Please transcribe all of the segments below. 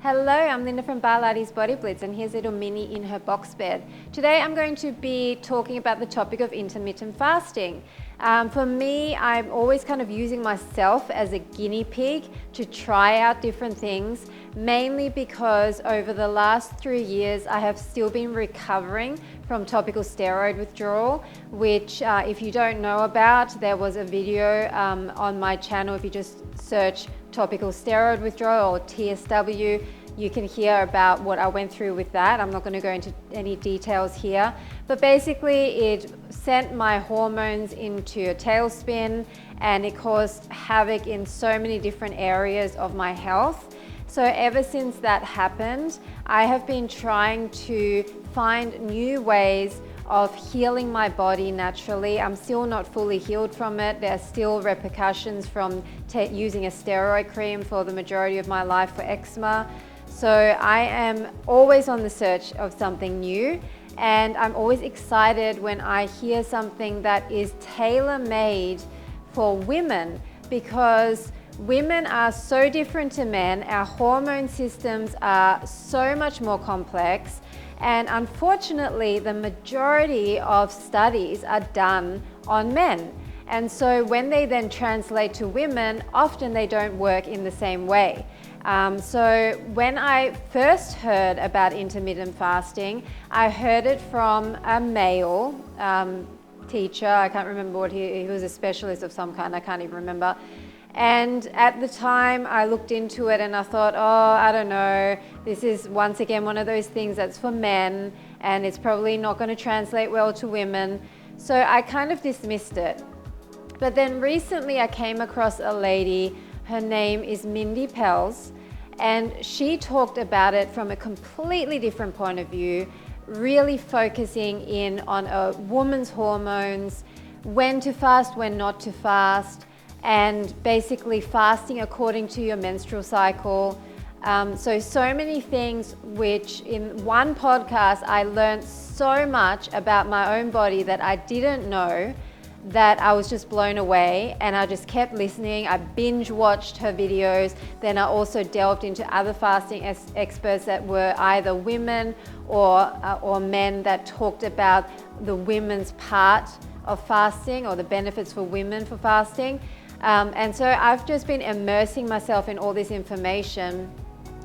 Hello, I'm Linda from Barlates Body Blitz, and here's little Minnie in her box bed. Today I'm going to be talking about the topic of intermittent fasting. For me, I'm always kind of using myself as a guinea pig to try out different things, mainly because over the last 3 years I have still been recovering from topical steroid withdrawal, which if you don't know about, there was a video on my channel. If you just search topical steroid withdrawal or TSW, you can hear about what I went through with that. I'm not going to go into any details here, but basically it sent my hormones into a tailspin and it caused havoc in so many different areas of my health. So ever since that happened, I have been trying to find new ways of healing my body naturally. I'm still not fully healed from it. There are still repercussions from using a steroid cream for the majority of my life for eczema. So I am always on the search of something new, and I'm always excited when I hear something that is tailor-made for women, because women are so different to men. Our hormone systems are so much more complex. And unfortunately, the majority of studies are done on men. And so when they then translate to women, often they don't work in the same way. So when I first heard about intermittent fasting, I heard it from a male teacher. I can't remember what he was a specialist of some kind. I can't even remember. And at the time I looked into it and I thought, oh, I don't know, this is once again one of those things that's for men and it's probably not going to translate well to women. So I kind of dismissed it. But then recently I came across a lady, her name is Mindy Pelz, and she talked about it from a completely different point of view, really focusing in on a woman's hormones, when to fast, when not to fast, and basically fasting according to your menstrual cycle. So many things, which in one podcast I learned so much about my own body that I didn't know, that I was just blown away, and I just kept listening. I binge watched her videos. Then I also delved into other fasting experts that were either women or men that talked about the women's part of fasting or the benefits for women for fasting. And so I've just been immersing myself in all this information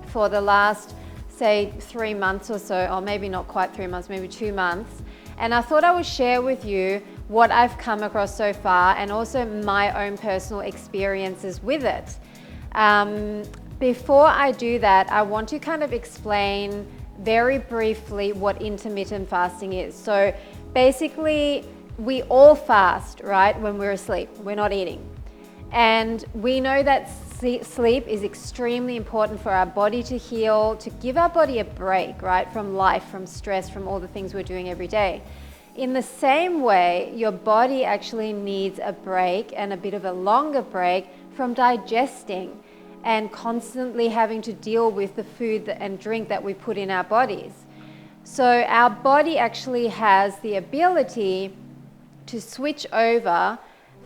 for the last, say, 3 months or so, or maybe not quite 3 months, maybe 2 months. And I thought I would share with you what I've come across so far and also my own personal experiences with it. Before I do that, I want to kind of explain very briefly what intermittent fasting is. So basically, we all fast, right, when we're asleep. We're not eating. And we know that sleep is extremely important for our body to heal, to give our body a break, right, from life, from stress, from all the things we're doing every day. In the same way, your body actually needs a break, and a bit of a longer break, from digesting and constantly having to deal with the food and drink that we put in our bodies. So our body actually has the ability to switch over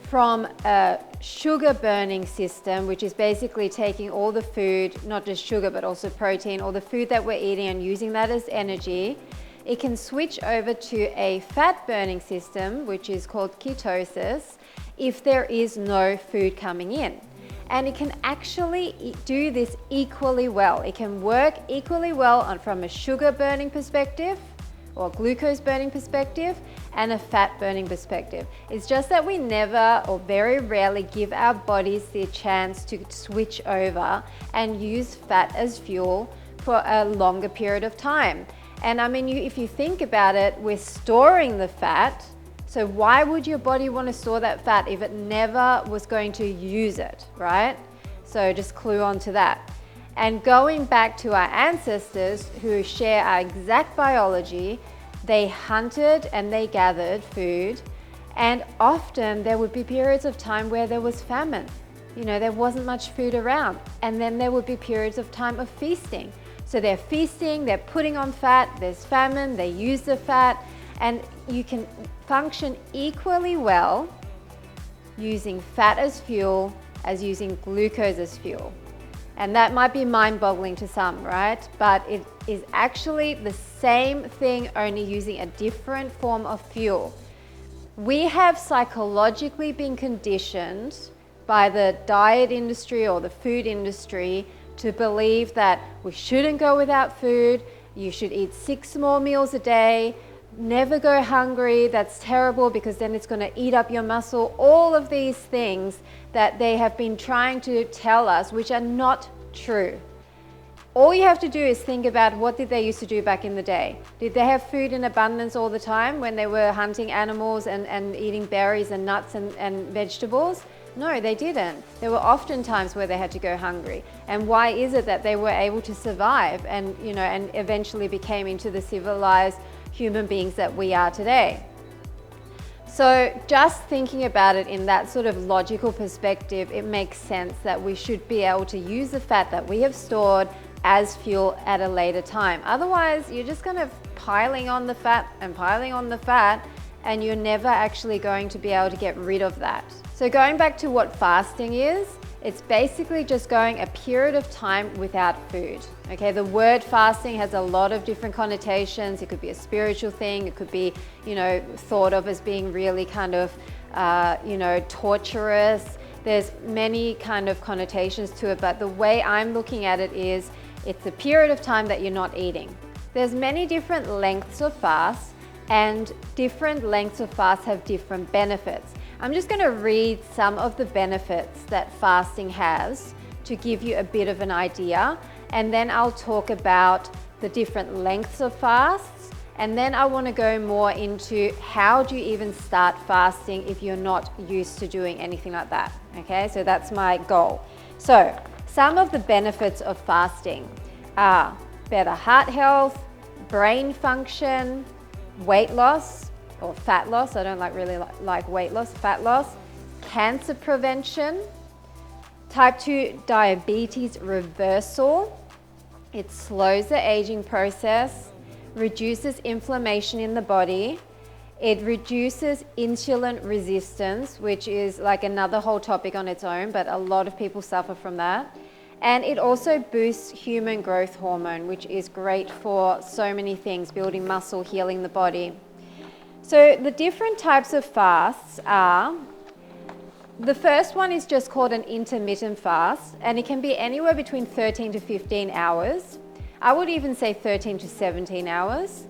from a sugar burning system, which is basically taking all the food, not just sugar, but also protein, all the food that we're eating and using that as energy. It can switch over to a fat burning system, which is called ketosis, if there is no food coming in. And it can actually do this equally well. It can work equally well from a sugar burning perspective, or glucose burning perspective, and a fat burning perspective. It's just that we never, or very rarely, give our bodies the chance to switch over and use fat as fuel for a longer period of time. And I mean, if you think about it, we're storing the fat. So why would your body want to store that fat if it never was going to use it, right? So just clue on to that. And going back to our ancestors who share our exact biology, they hunted and they gathered food, and often there would be periods of time where there was famine. You know, there wasn't much food around, and then there would be periods of time of feasting. So they're feasting, they're putting on fat, there's famine, they use the fat, and you can function equally well using fat as fuel as using glucose as fuel. And that might be mind-boggling to some, right? But it is actually the same thing, only using a different form of fuel. We have psychologically been conditioned by the diet industry or the food industry to believe that we shouldn't go without food, you should eat 6 more meals a day, never go hungry, that's terrible because then it's going to eat up your muscle. All of these things that they have been trying to tell us, which are not true. All you have to do is think about, what did they used to do back in the day? Did they have food in abundance all the time when they were hunting animals and eating berries and nuts and vegetables? No, they didn't. There were often times where they had to go hungry. And why is it that they were able to survive and eventually became into the civilized human beings that we are today? So just thinking about it in that sort of logical perspective, it makes sense that we should be able to use the fat that we have stored as fuel at a later time. Otherwise, you're just kind of piling on the fat and piling on the fat, and you're never actually going to be able to get rid of that. So going back to what fasting is, it's basically just going a period of time without food. Okay, the word fasting has a lot of different connotations. It could be a spiritual thing. It could be, thought of as being really kind of, torturous. There's many kind of connotations to it, but the way I'm looking at it is, it's a period of time that you're not eating. There's many different lengths of fast, and different lengths of fast have different benefits. I'm just going to read some of the benefits that fasting has to give you a bit of an idea, and then I'll talk about the different lengths of fasts, and then I want to go more into how do you even start fasting if you're not used to doing anything like that. Okay, so that's my goal. So some of the benefits of fasting are better heart health, brain function, weight loss, or fat loss. I don't like weight loss, fat loss, cancer prevention, type 2 diabetes reversal. It slows the aging process, reduces inflammation in the body. It reduces insulin resistance, which is like another whole topic on its own, but a lot of people suffer from that. And it also boosts human growth hormone, which is great for so many things, building muscle, healing the body. So the different types of fasts are, the first one is just called an intermittent fast, and it can be anywhere between 13 to 15 hours. I would even say 13 to 17 hours.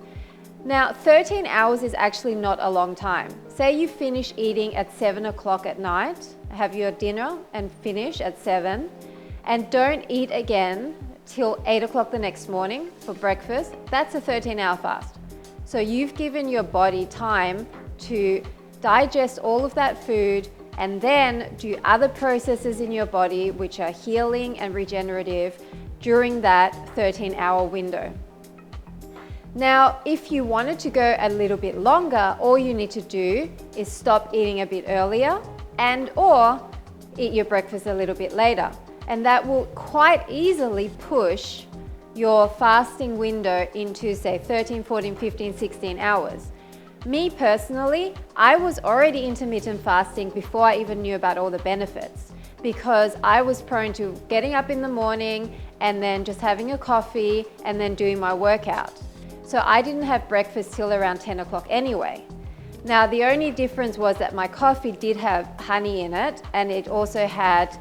Now, 13 hours is actually not a long time. Say you finish eating at 7 o'clock at night, have your dinner and finish at 7, and don't eat again till 8 o'clock the next morning for breakfast. That's a 13-hour fast. So you've given your body time to digest all of that food and then do other processes in your body which are healing and regenerative during that 13-hour window. Now, if you wanted to go a little bit longer, all you need to do is stop eating a bit earlier or eat your breakfast a little bit later. And that will quite easily push your fasting window into, say, 13, 14, 15, 16 hours. Me personally, I was already intermittent fasting before I even knew about all the benefits, because I was prone to getting up in the morning and then just having a coffee and then doing my workout. So I didn't have breakfast till around 10 o'clock anyway. Now, the only difference was that my coffee did have honey in it, and it also had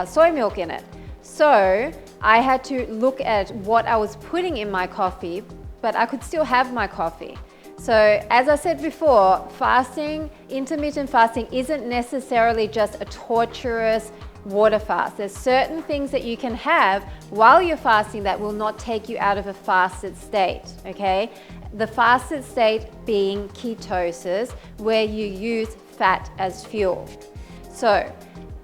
soy milk in it. So I had to look at what I was putting in my coffee, but I could still have my coffee. So as I said before, fasting, intermittent fasting, isn't necessarily just a torturous water fast. There's certain things that you can have while you're fasting that will not take you out of a fasted state, okay? The fasted state being ketosis, where you use fat as fuel. So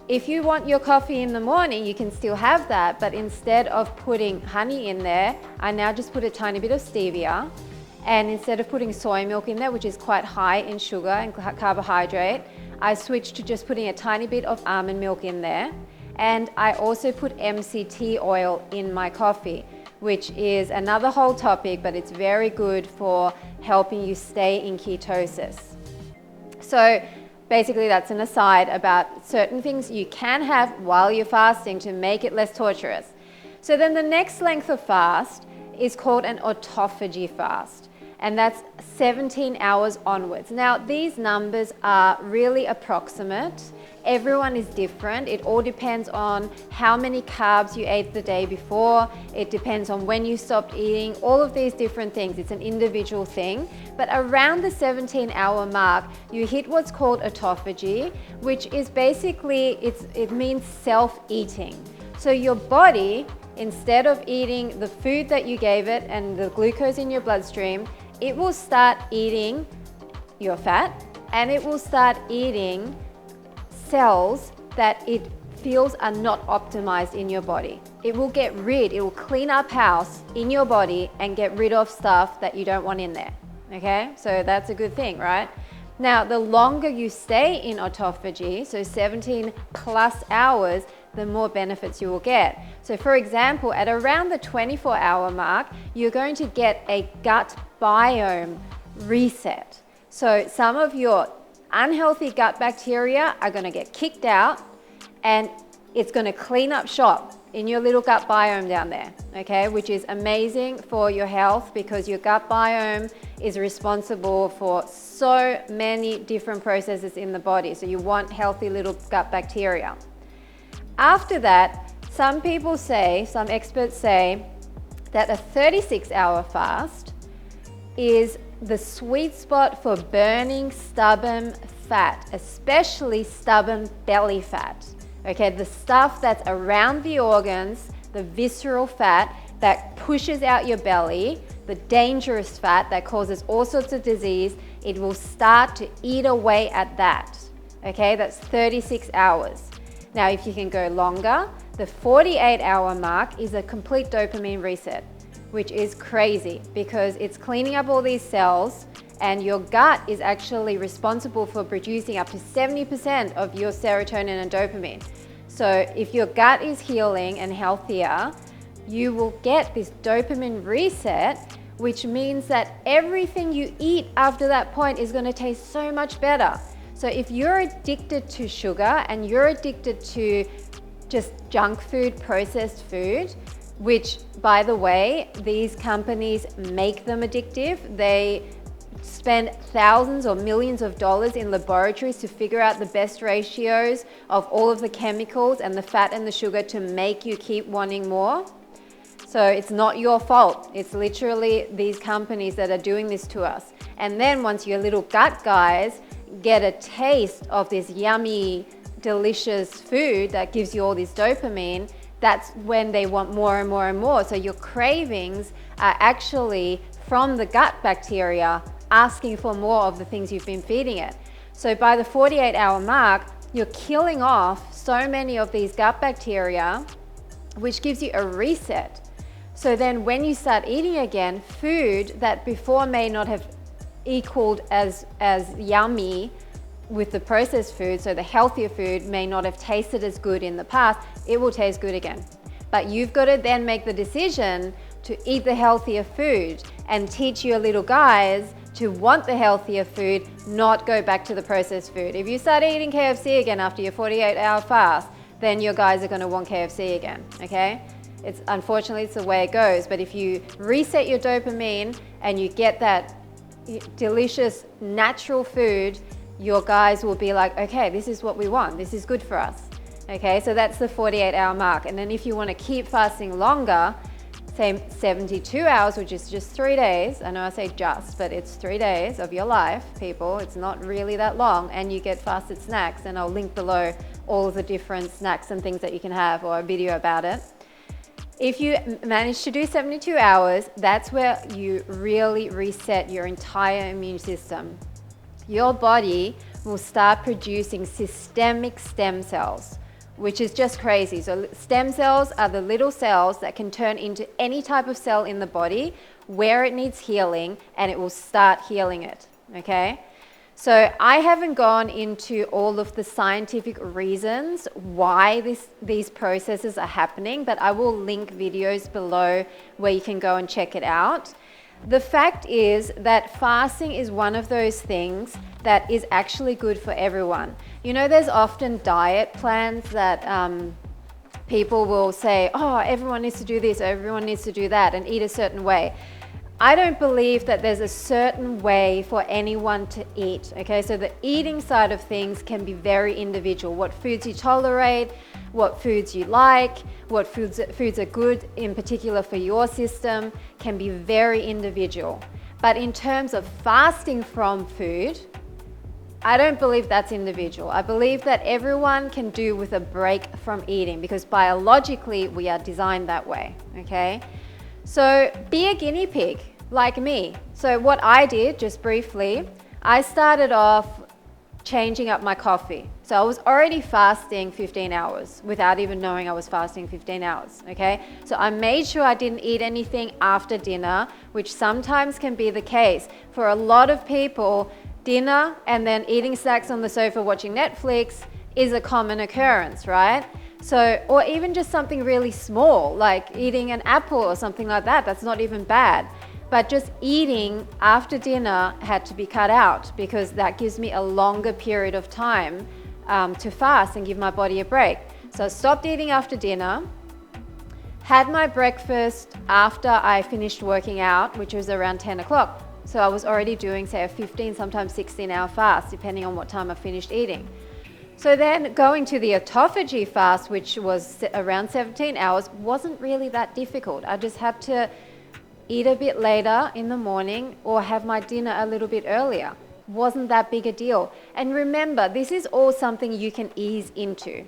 if you want your coffee in the morning, you can still have that, but instead of putting honey in there, I now just put a tiny bit of stevia. And instead of putting soy milk in there, which is quite high in sugar and carbohydrate, I switched to just putting a tiny bit of almond milk in there. And I also put MCT oil in my coffee, which is another whole topic, but it's very good for helping you stay in ketosis. So basically that's an aside about certain things you can have while you're fasting to make it less torturous. So then the next length of fast is called an autophagy fast, and that's 17 hours onwards. Now, these numbers are really approximate. Everyone is different. It all depends on how many carbs you ate the day before. It depends on when you stopped eating, all of these different things. It's an individual thing. But around the 17-hour mark, you hit what's called autophagy, which is basically, it means self-eating. So your body, instead of eating the food that you gave it and the glucose in your bloodstream, it will start eating your fat, and it will start eating cells that it feels are not optimized in your body. It will clean up house in your body and get rid of stuff that you don't want in there. Okay, so that's a good thing, right? Now, the longer you stay in autophagy, so 17 plus hours, the more benefits you will get. So for example, at around the 24-hour mark, you're going to get a gut biome reset. So some of your unhealthy gut bacteria are going to get kicked out, and it's going to clean up shop in your little gut biome down there, okay, which is amazing for your health, because your gut biome is responsible for so many different processes in the body. So you want healthy little gut bacteria. After that, some experts say that a 36-hour fast is the sweet spot for burning stubborn fat, especially stubborn belly fat. Okay, the stuff that's around the organs, the visceral fat that pushes out your belly, the dangerous fat that causes all sorts of disease, it will start to eat away at that. Okay, that's 36 hours. Now, if you can go longer, the 48-hour mark is a complete dopamine reset, which is crazy because it's cleaning up all these cells, and your gut is actually responsible for producing up to 70% of your serotonin and dopamine. So if your gut is healing and healthier, you will get this dopamine reset, which means that everything you eat after that point is going to taste so much better. So if you're addicted to sugar and you're addicted to just junk food, processed food, which, by the way, these companies make them addictive. They spend thousands or millions of dollars in laboratories to figure out the best ratios of all of the chemicals and the fat and the sugar to make you keep wanting more. So it's not your fault. It's literally these companies that are doing this to us. And then once your little gut guys get a taste of this yummy, delicious food that gives you all this dopamine, that's when they want more and more and more. So your cravings are actually from the gut bacteria asking for more of the things you've been feeding it. So by the 48-hour mark, you're killing off so many of these gut bacteria, which gives you a reset. So then when you start eating again, food that before may not have equaled as yummy with the processed food, so the healthier food may not have tasted as good in the past, it will taste good again. But you've got to then make the decision to eat the healthier food and teach your little guys to want the healthier food, not go back to the processed food. If you start eating KFC again after your 48-hour fast, then your guys are going to want KFC again, okay? Unfortunately, it's the way it goes. But if you reset your dopamine and you get that delicious natural food, your guys will be like, okay, this is what we want. This is good for us. Okay, so that's the 48-hour mark. And then if you want to keep fasting longer, say 72 hours, which is just 3 days. I know I say just, but it's 3 days of your life, people. It's not really that long. And you get fasted snacks, and I'll link below all of the different snacks and things that you can have, or a video about it. If you manage to do 72 hours, that's where you really reset your entire immune system. Your body will start producing systemic stem cells, which is just crazy. So stem cells are the little cells that can turn into any type of cell in the body where it needs healing, and it will start healing it, okay? So I haven't gone into all of the scientific reasons why these processes are happening, but I will link videos below where you can go and check it out. The fact is that fasting is one of those things that is actually good for everyone. You know, there's often diet plans that people will say, oh, everyone needs to do this, or everyone needs to do that, and eat a certain way. I don't believe that there's a certain way for anyone to eat, okay? So the eating side of things can be very individual. What foods you tolerate, what foods you like, what foods are good in particular for your system can be very individual. But in terms of fasting from food, I don't believe that's individual. I believe that everyone can do with a break from eating because biologically we are designed that way, okay? So be a guinea pig like me. So what I did, just briefly, I started off changing up my coffee. So I was already fasting 15 hours without even knowing I was fasting 15 hours, okay? So I made sure I didn't eat anything after dinner, which sometimes can be the case. For a lot of people, dinner and then eating snacks on the sofa watching Netflix is a common occurrence, right? So, or even just something really small, like eating an apple or something like that, that's not even bad. But just eating after dinner had to be cut out because that gives me a longer period of time to fast and give my body a break. So I stopped eating after dinner, had my breakfast after I finished working out, which was around 10 o'clock. So I was already doing, say, a 15, sometimes 16-hour fast, depending on what time I finished eating. So then going to the autophagy fast, which was around 17 hours, wasn't really that difficult. I just had to eat a bit later in the morning or have my dinner a little bit earlier. Wasn't that big a deal. And remember, this is all something you can ease into.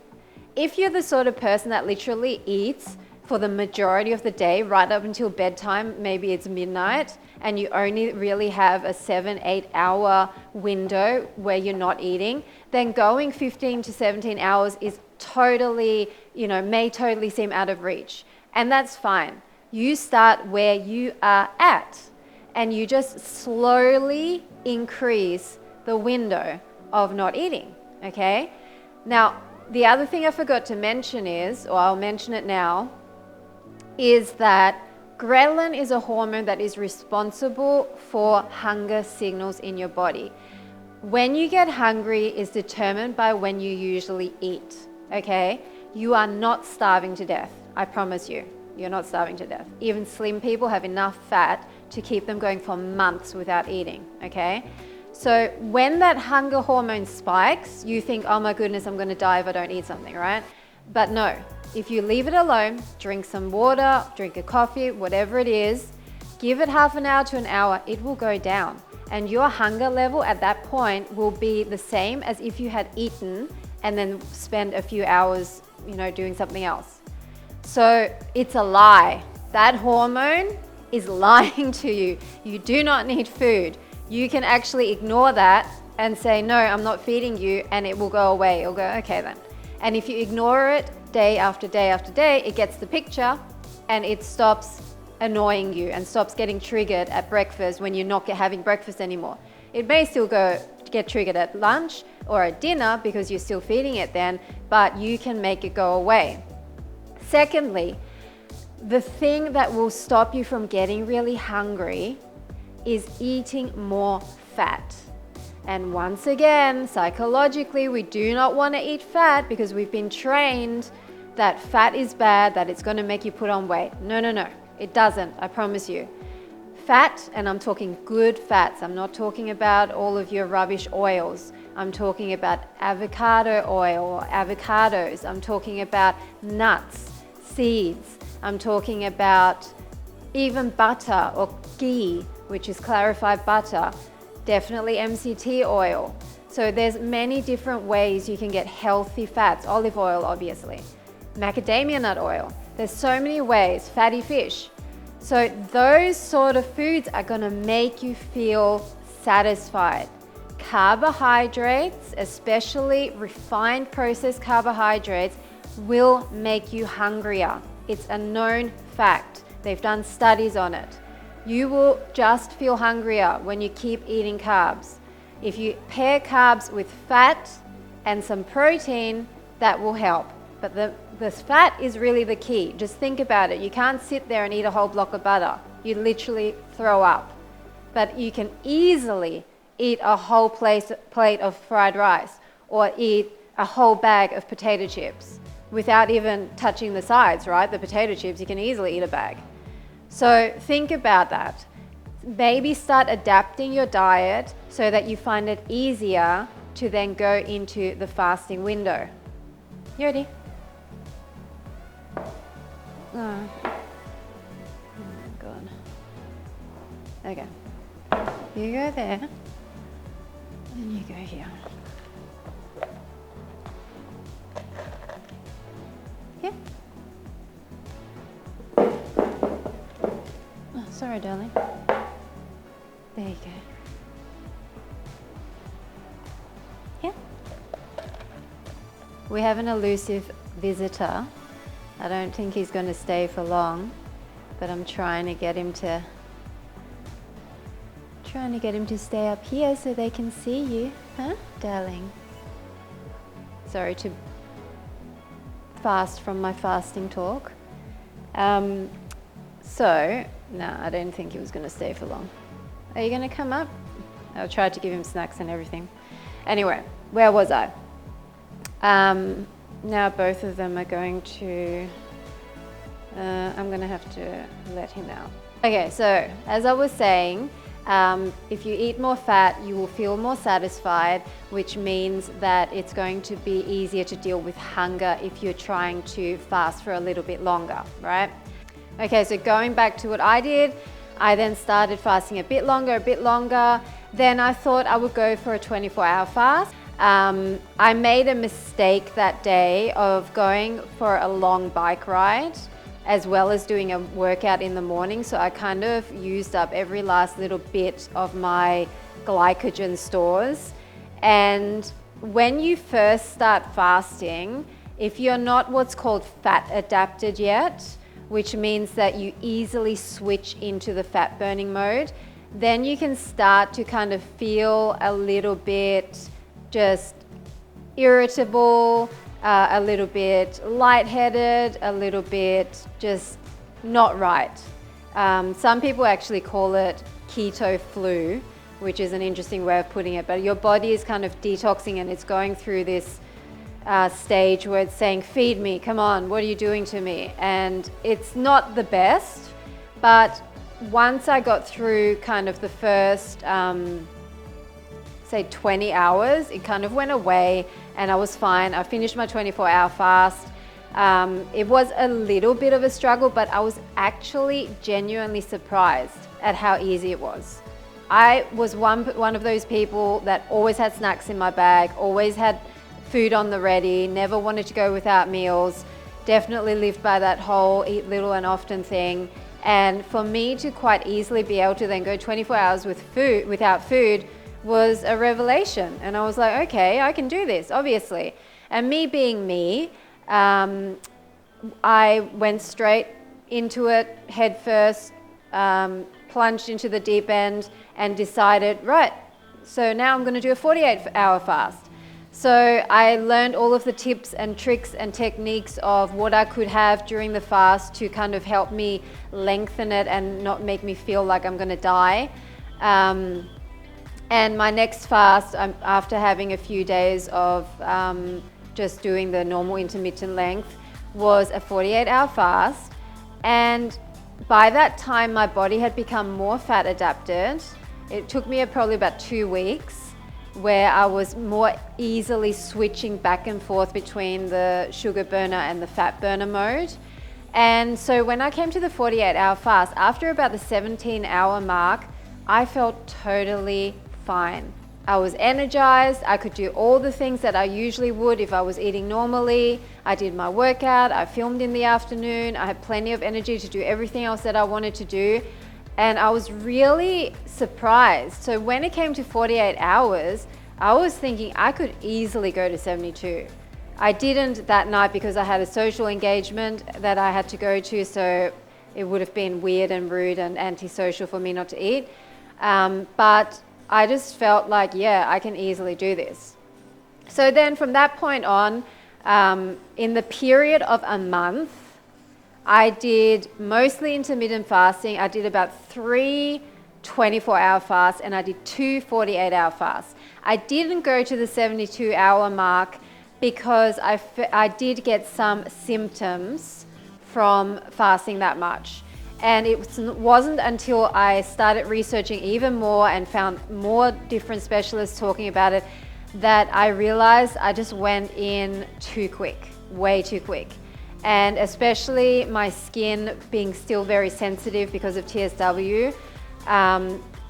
If you're the sort of person that literally eats for the majority of the day, right up until bedtime, maybe it's midnight, and you only really have a 7-8 hour window where you're not eating, then going 15 to 17 hours is totally, may totally seem out of reach. And that's fine. You start where you are at, and you just slowly increase the window of not eating, okay? Now, the other thing I forgot to mention is, or I'll mention it now, is that ghrelin is a hormone that is responsible for hunger signals in your body. When you get hungry is determined by when you usually eat, okay? You are not starving to death, I promise you. You're not starving to death. Even slim people have enough fat to keep them going for months without eating, okay? So when that hunger hormone spikes, you think, oh my goodness, I'm gonna die if I don't eat something, right? But no, if you leave it alone, drink some water, drink a coffee, whatever it is, give it half an hour to an hour, it will go down. And your hunger level at that point will be the same as if you had eaten and then spend a few hours, doing something else. So it's a lie. That hormone is lying to you. You do not need food. You can actually ignore that and say, no, I'm not feeding you, and it will go away. It'll go, okay then. And if you ignore it day after day after day, it gets the picture and it stops annoying you and stops getting triggered at breakfast when you're not having breakfast anymore. It may still get triggered at lunch or at dinner because you're still feeding it then, but you can make it go away. Secondly, the thing that will stop you from getting really hungry is eating more fat. And once again, psychologically, we do not want to eat fat because we've been trained that fat is bad, that it's going to make you put on weight. No, it doesn't, I promise you. Fat, and I'm talking good fats, I'm not talking about all of your rubbish oils. I'm talking about avocado oil or avocados. I'm talking about nuts, seeds. I'm talking about even butter or ghee, which is clarified butter. Definitely MCT oil. So there's many different ways you can get healthy fats. Olive oil, obviously. Macadamia nut oil. There's so many ways. Fatty fish. So those sort of foods are going to make you feel satisfied. Carbohydrates, especially refined processed carbohydrates, will make you hungrier. It's a known fact. They've done studies on it. You will just feel hungrier when you keep eating carbs. If you pair carbs with fat and some protein, that will help. But the fat is really the key. Just think about it. You can't sit there and eat a whole block of butter. You literally throw up. But you can easily eat a whole plate of fried rice or eat a whole bag of potato chips without even touching the sides, right? The potato chips, you can easily eat a bag. So think about that. Maybe start adapting your diet so that you find it easier to then go into the fasting window. You ready? Oh my God. Okay. You go there, and you go here. Yeah. Oh, sorry, darling. There you go. Yeah. We have an elusive visitor. I don't think he's going to stay for long, but I'm trying to get him to stay up here so they can see you, huh, darling? Sorry to fast from my fasting talk. So, no, I don't think he was going to stay for long. Are you going to come up? I tried to give him snacks and everything. Anyway, where was I? Now both of them are going to, I'm going to have to let him out. Okay, so as I was saying, if you eat more fat, you will feel more satisfied, which means that it's going to be easier to deal with hunger if you're trying to fast for a little bit longer, right? Okay, so going back to what I did, I then started fasting a bit longer. Then I thought I would go for a 24-hour fast. I made a mistake that day of going for a long bike ride as well as doing a workout in the morning. So I kind of used up every last little bit of my glycogen stores. And when you first start fasting, if you're not what's called fat adapted yet, which means that you easily switch into the fat burning mode, then you can start to kind of feel a little bit just irritable, a little bit lightheaded, a little bit just not right. Some people actually call it keto flu, which is an interesting way of putting it, but your body is kind of detoxing and it's going through this stage where it's saying, feed me, come on, what are you doing to me? And it's not the best, but once I got through kind of the first, say 20 hours, it kind of went away and I was fine. I finished my 24-hour fast. It was a little bit of a struggle, but I was actually genuinely surprised at how easy it was. I was one of those people that always had snacks in my bag, always had food on the ready, never wanted to go without meals, definitely lived by that whole eat little and often thing. And for me to quite easily be able to then go 24 hours without food was a revelation. And I was like, okay, I can do this, obviously. And me being me, I went straight into it head first, plunged into the deep end and decided, right, so now I'm going to do a 48-hour fast. So I learned all of the tips and tricks and techniques of what I could have during the fast to kind of help me lengthen it and not make me feel like I'm going to die. And my next fast, after having a few days of just doing the normal intermittent length, was a 48-hour fast. And by that time, my body had become more fat adapted. It took me probably about 2 weeks where I was more easily switching back and forth between the sugar burner and the fat burner mode. And so when I came to the 48-hour fast, after about the 17-hour mark, I felt totally fine. I was energized. I could do all the things that I usually would if I was eating normally. I did my workout. I filmed in the afternoon. I had plenty of energy to do everything else that I wanted to do. And I was really surprised. So when it came to 48 hours, I was thinking I could easily go to 72. I didn't that night because I had a social engagement that I had to go to, so it would have been weird and rude and antisocial for me not to eat. But I just felt like, yeah, I can easily do this. So then from that point on, in the period of a month, I did mostly intermittent fasting. I did about 3 24-hour fasts and I did 2 48-hour fasts. I didn't go to the 72-hour mark because I did get some symptoms from fasting that much. And it wasn't until I started researching even more and found more different specialists talking about it that I realized I just went in too quick, way too quick. And especially my skin being still very sensitive because of TSW,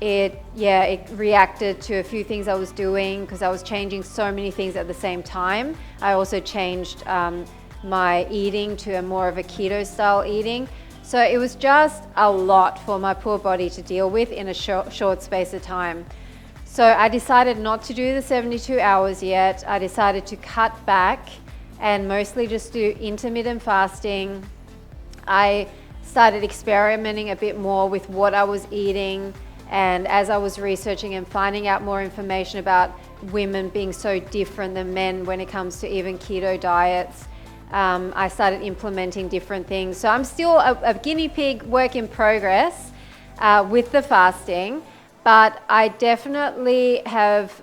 it reacted to a few things I was doing because I was changing so many things at the same time. I also changed my eating to a more of a keto style eating. So it was just a lot for my poor body to deal with in a short space of time. So I decided not to do the 72 hours yet. I decided to cut back and mostly just do intermittent fasting. I started experimenting a bit more with what I was eating, and as I was researching and finding out more information about women being so different than men when it comes to even keto diets, I started implementing different things. So I'm still a guinea pig, work in progress with the fasting, but I definitely have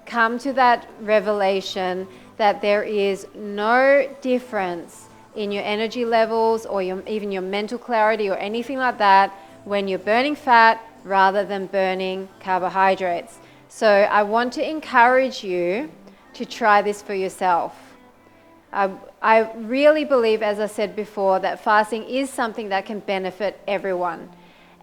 come to that revelation that there is no difference in your energy levels or even your mental clarity or anything like that when you're burning fat rather than burning carbohydrates. So I want to encourage you to try this for yourself. I really believe, as I said before, that fasting is something that can benefit everyone.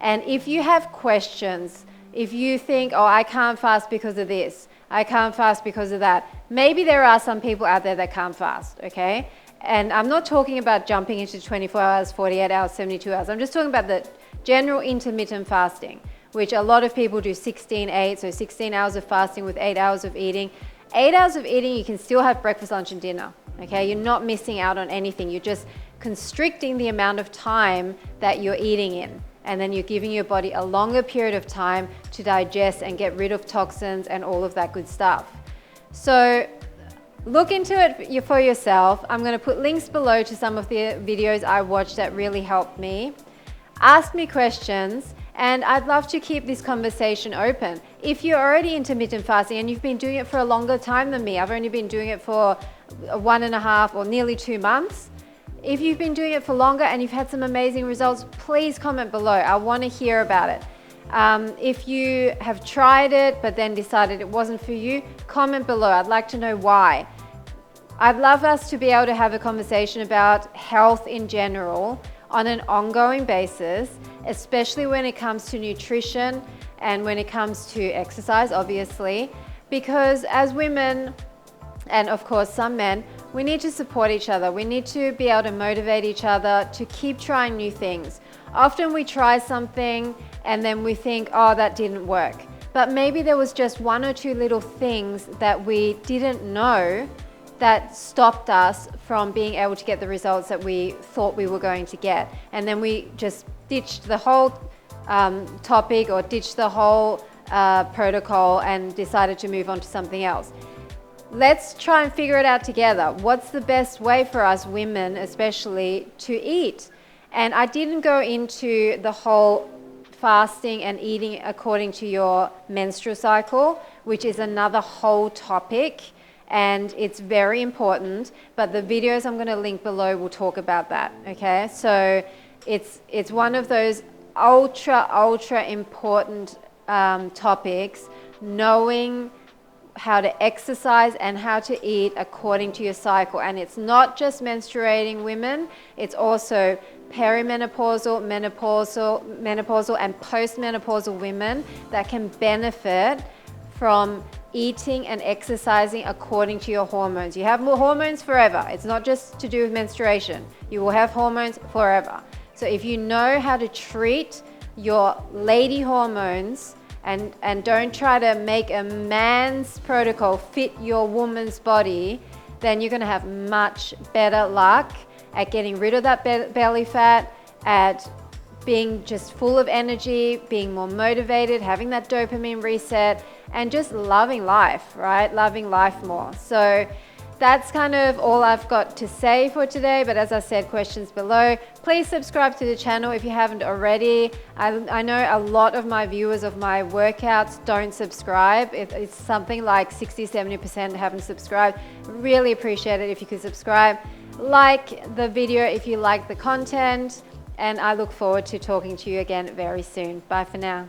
And if you have questions, if you think, oh, I can't fast because of this, I can't fast because of that, maybe there are some people out there that can't fast, okay? And I'm not talking about jumping into 24 hours, 48 hours, 72 hours. I'm just talking about the general intermittent fasting, which a lot of people do 16-8, so 16 hours of fasting with 8 hours of eating. 8 hours of eating, you can still have breakfast, lunch, and dinner, okay? You're not missing out on anything. You're just constricting the amount of time that you're eating in. And then you're giving your body a longer period of time to digest and get rid of toxins and all of that good stuff. So look into it for yourself. I'm going to put links below to some of the videos I watched that really helped me. Ask me questions, and I'd love to keep this conversation open. If you're already intermittent fasting and you've been doing it for a longer time than me, I've only been doing it for 1.5 or nearly 2 months. If you've been doing it for longer and you've had some amazing results, please comment below. I want to hear about it. If you have tried it but then decided it wasn't for you, comment below. I'd like to know why. I'd love us to be able to have a conversation about health in general on an ongoing basis, especially when it comes to nutrition and when it comes to exercise, obviously, because as women, and of course some men, we need to support each other. We need to be able to motivate each other to keep trying new things. Often we try something and then we think, oh, that didn't work. But maybe there was just 1 or 2 little things that we didn't know that stopped us from being able to get the results that we thought we were going to get. And then we just ditched the whole topic or ditched the whole protocol and decided to move on to something else. Let's try and figure it out together. What's the best way for us women, especially, to eat? And I didn't go into the whole fasting and eating according to your menstrual cycle, which is another whole topic, and it's very important. But the videos I'm going to link below will talk about that, okay? So it's one of those ultra important topics, knowing how to exercise and how to eat according to your cycle. And it's not just menstruating women, it's also perimenopausal, menopausal and postmenopausal women that can benefit from eating and exercising according to your hormones. You have more hormones forever. It's not just to do with menstruation. You will have hormones forever. So if you know how to treat your lady hormones and don't try to make a man's protocol fit your woman's body, then you're going to have much better luck at getting rid of that belly fat, at being just full of energy, being more motivated, having that dopamine reset, and just loving life, right? Loving life more. So that's kind of all I've got to say for today, but as I said, questions below. Please subscribe to the channel if you haven't already. I know a lot of my viewers of my workouts don't subscribe. It's something like 60-70% haven't subscribed. Really appreciate it if you could subscribe. Like the video if you like the content, and I look forward to talking to you again very soon. Bye for now.